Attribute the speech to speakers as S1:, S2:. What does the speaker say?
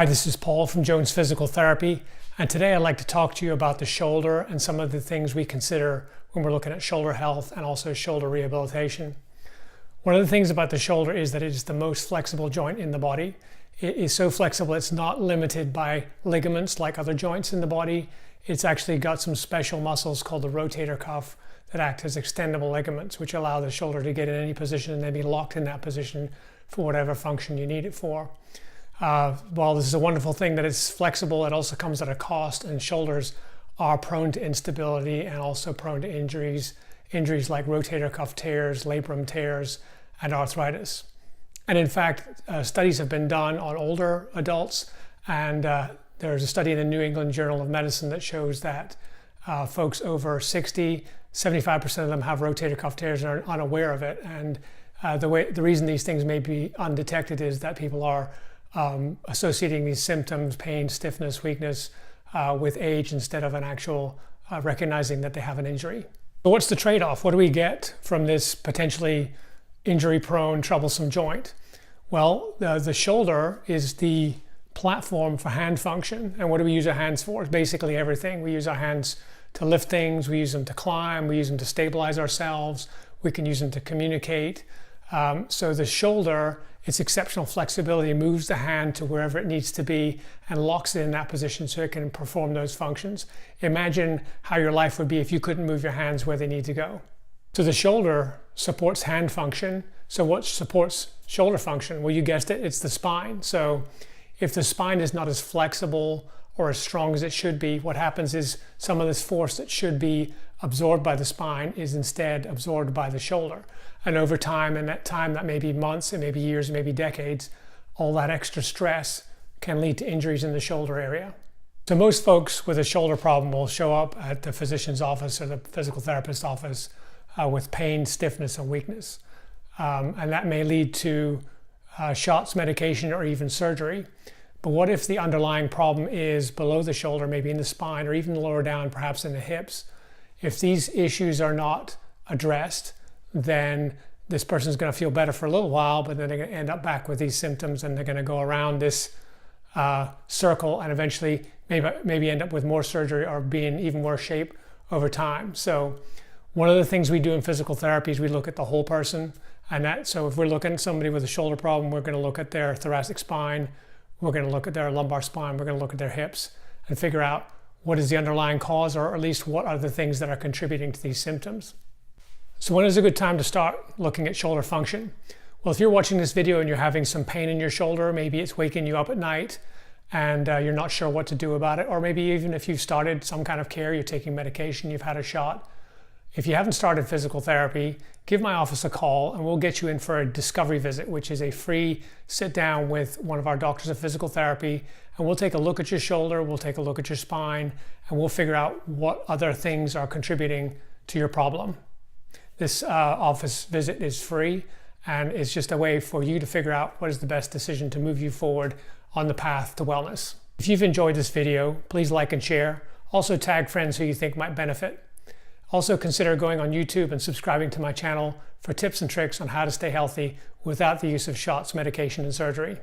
S1: Hi, this is Paul from Jones Physical Therapy, and today I'd like to talk to you about the shoulder and some of the things we consider when we're looking at shoulder health and also shoulder rehabilitation. One of the things about the shoulder is that it is the most flexible joint in the body. It is so flexible it's not limited by ligaments like other joints in the body. It's actually got some special muscles called the rotator cuff that act as extendable ligaments, which allow the shoulder to get in any position and then be locked in that position for whatever function you need it for. While this is a wonderful thing that it's flexible, it also comes at a cost, and shoulders are prone to instability and also prone to injuries like rotator cuff tears, labrum tears, and arthritis. And in fact, studies have been done on older adults, and there's a study in the New England Journal of Medicine that shows that folks over 60, 75% of them have rotator cuff tears and are unaware of it. And the reason these things may be undetected is that people are associating these symptoms, pain, stiffness, weakness, with age instead of an actual recognizing that they have an injury. So what's the trade-off? What do we get from this potentially injury-prone, troublesome joint? Well, the shoulder is the platform for hand function. And what do we use our hands for? It's basically everything. We use our hands to lift things, we use them to climb, we use them to stabilize ourselves, we can use them to communicate. So the shoulder, its exceptional flexibility moves the hand to wherever it needs to be and locks it in that position so it can perform those functions. Imagine how your life would be if you couldn't move your hands where they need to go. So the shoulder supports hand function. So what supports shoulder function? Well, you guessed it, it's the spine. So if the spine is not as flexible or as strong as it should be, what happens is some of this force that should be absorbed by the spine is instead absorbed by the shoulder. And over time, and that time that may be months, it may be years, it may be decades, all that extra stress can lead to injuries in the shoulder area. So most folks with a shoulder problem will show up at the physician's office or the physical therapist's office with pain, stiffness, and weakness. And that may lead to shots, medication, or even surgery. But what if the underlying problem is below the shoulder, maybe in the spine, or even lower down, perhaps in the hips? If these issues are not addressed, then this person is going to feel better for a little while, but then they're going to end up back with these symptoms, and they're going to go around this circle and eventually maybe end up with more surgery or be in even worse shape over time. So one of the things we do in physical therapy is we look at the whole person. So if we're looking at somebody with a shoulder problem, we're going to look at their thoracic spine, we're going to look at their lumbar spine, we're going to look at their hips and figure out what is the underlying cause, or at least what are the things that are contributing to these symptoms. So when is a good time to start looking at shoulder function? Well, if you're watching this video and you're having some pain in your shoulder, maybe it's waking you up at night and you're not sure what to do about it, or maybe even if you've started some kind of care, you're taking medication, you've had a shot. If you haven't started physical therapy, give my office a call and we'll get you in for a discovery visit, which is a free sit down with one of our doctors of physical therapy, and we'll take a look at your shoulder, we'll take a look at your spine, and we'll figure out what other things are contributing to your problem. This office visit is free, and it's just a way for you to figure out what is the best decision to move you forward on the path to wellness. If you've enjoyed this video, please like and share. Also tag friends who you think might benefit. Also consider going on YouTube and subscribing to my channel for tips and tricks on how to stay healthy without the use of shots, medication, and surgery.